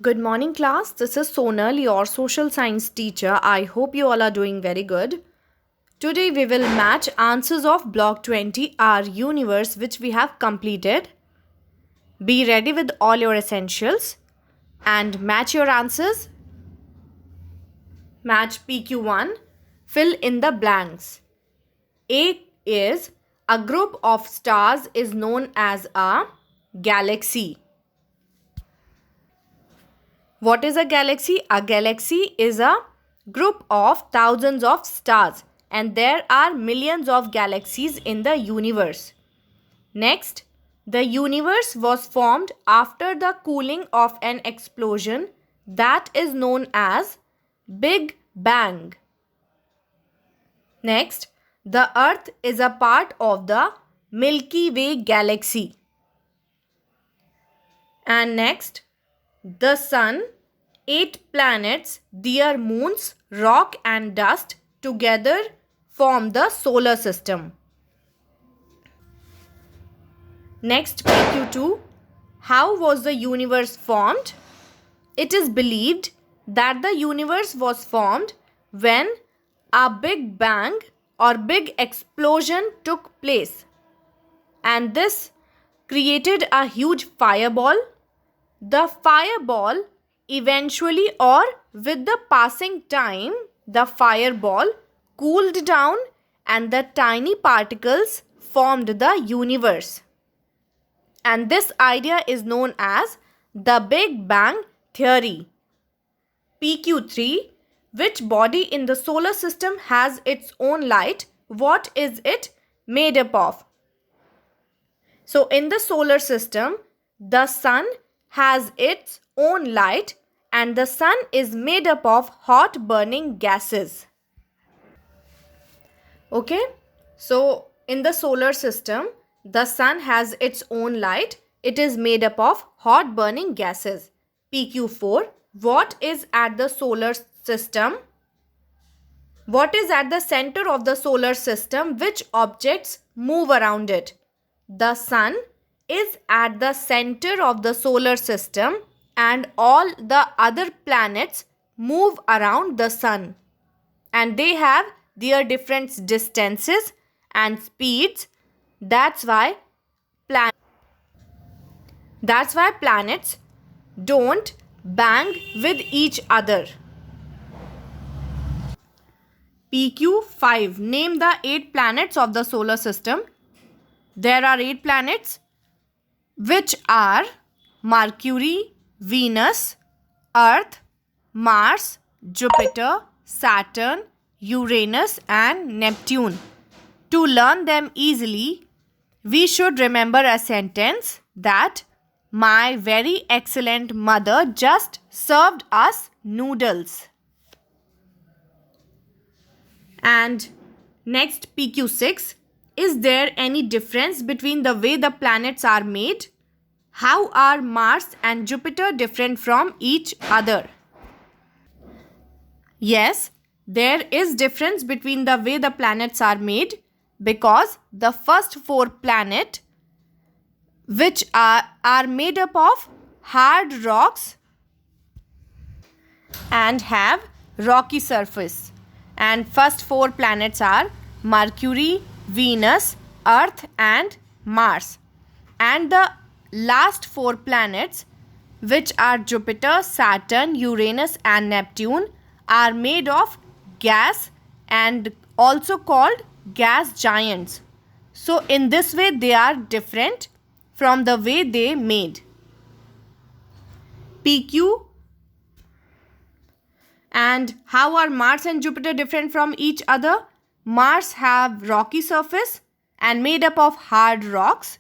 Good morning, class. This is Sonal, your social science teacher. I hope you all are doing very good. Today, we will match answers of Block 20, our universe, which we have completed. Be ready with all your essentials and match your answers. Match PQ1. Fill in the blanks. A is a group of stars is known as a galaxy. What is a galaxy? A galaxy is a group of thousands of stars, and there are millions of galaxies in the universe. Next, the universe was formed after the cooling of an explosion that is known as Big Bang. Next, the Earth is a part of the Milky Way galaxy. And next, the Sun, 8 planets, their moons, rock and dust together form the solar system. Next, PQ2. How was the universe formed? It is believed that the universe was formed when a big bang or big explosion took place, and this created a huge fireball. The fireball eventually, or with the passing time, the fireball cooled down and the tiny particles formed the universe. And this idea is known as the Big Bang Theory. PQ3. Which body in the solar system has its own light? What is it made up of? So, in the solar system, the sun has its own light, and the sun is made up of hot burning gases. Okay, so in the solar system, the sun has its own light. It is made up of hot burning gases. PQ4. What is at the solar system? What is at the center of the solar system? Which objects move around it? The sun is at the center of the solar system, and all the other planets move around the sun, and they have their different distances and speeds. That's why planets don't bang with each other. PQ5. Name the 8 planets of the solar system. There are 8 planets, which are Mercury, Venus, Earth, Mars, Jupiter, Saturn, Uranus and Neptune. To learn them easily, we should remember a sentence that my very excellent mother just served us noodles. And next, PQ6. Is there any difference between the way the planets are made? How are Mars and Jupiter different from each other? Yes, there is difference between the way the planets are made, because the first 4 planets, which are made up of hard rocks and have rocky surface. And first 4 planets are Mercury, Venus, Earth and Mars. And the last 4 planets, which are Jupiter, Saturn, Uranus and Neptune, are made of gas and also called gas giants. So in this way they are different from the way they made. PQ. And how are Mars and Jupiter different from each other? Mars have rocky surface and made up of hard rocks,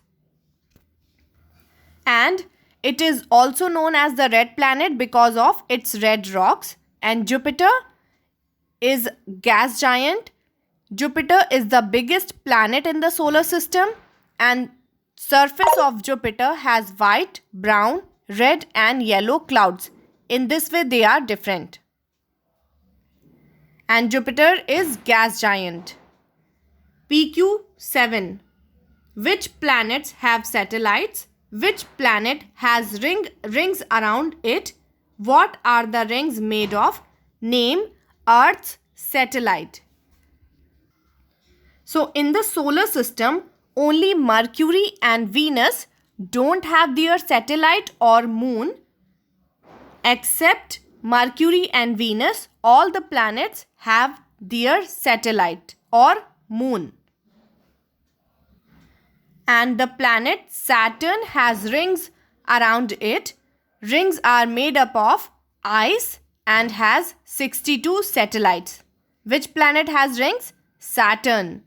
and it is also known as the red planet because of its red rocks. And Jupiter is gas giant. Jupiter is the biggest planet in the solar system, and surface of Jupiter has white, brown, red and yellow clouds. In this way they are different. And Jupiter is gas giant. PQ7. Which planets have satellites? Which planet has rings around it? What are the rings made of? Name Earth's satellite. So in the solar system, only Mercury and Venus don't have their satellite or moon. Except Mercury and Venus, all the planets have their satellite or moon. And the planet Saturn has rings around it. Rings are made up of ice and has 62 satellites. Which planet has rings? Saturn.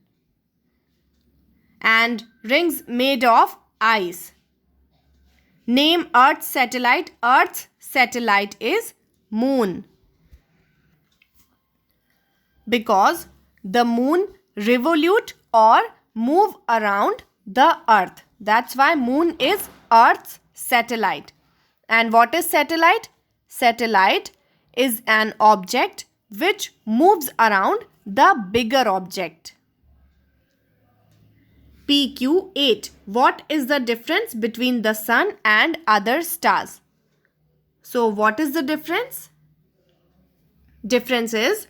And rings made of ice. Name Earth's satellite. Earth's satellite is Moon. Because the moon revolute or move around the Earth. That's why moon is Earth's satellite. And what is satellite? Satellite is an object which moves around the bigger object. PQ8. What is the difference between the sun and other stars? So what is the difference? Difference is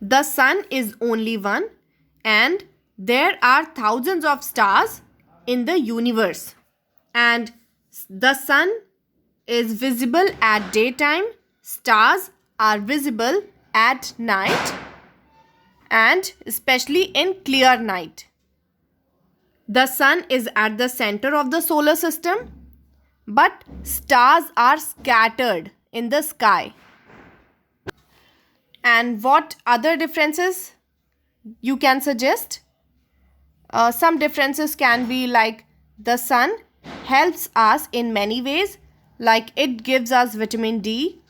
the sun is only one and there are thousands of stars in the universe. And the sun is visible at daytime, stars are visible at night and especially in clear night. The sun is at the center of the solar system, but stars are scattered in the sky. And what other differences you can suggest? Some differences can be like the sun helps us in many ways, like it gives us vitamin D,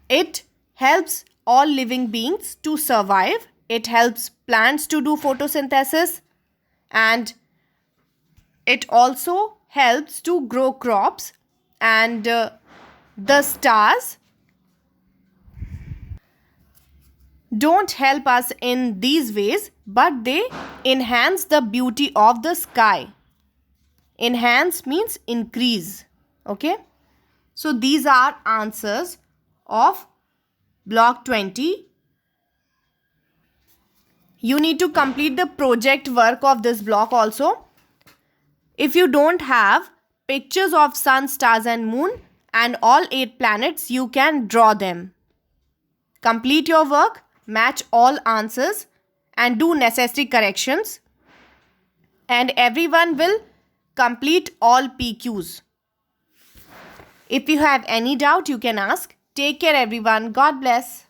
it helps all living beings to survive, it helps plants to do photosynthesis, and it also helps to grow crops. And the stars don't help us in these ways, but they enhance the beauty of the sky. Enhance means increase. Okay. So these are answers of block 20. You need to complete the project work of this block also. If you don't have pictures of sun, stars and moon and all 8 planets, you can draw them. Complete your work, match all answers and do necessary corrections. And everyone will complete all PQs. If you have any doubt, you can ask. Take care everyone. God bless.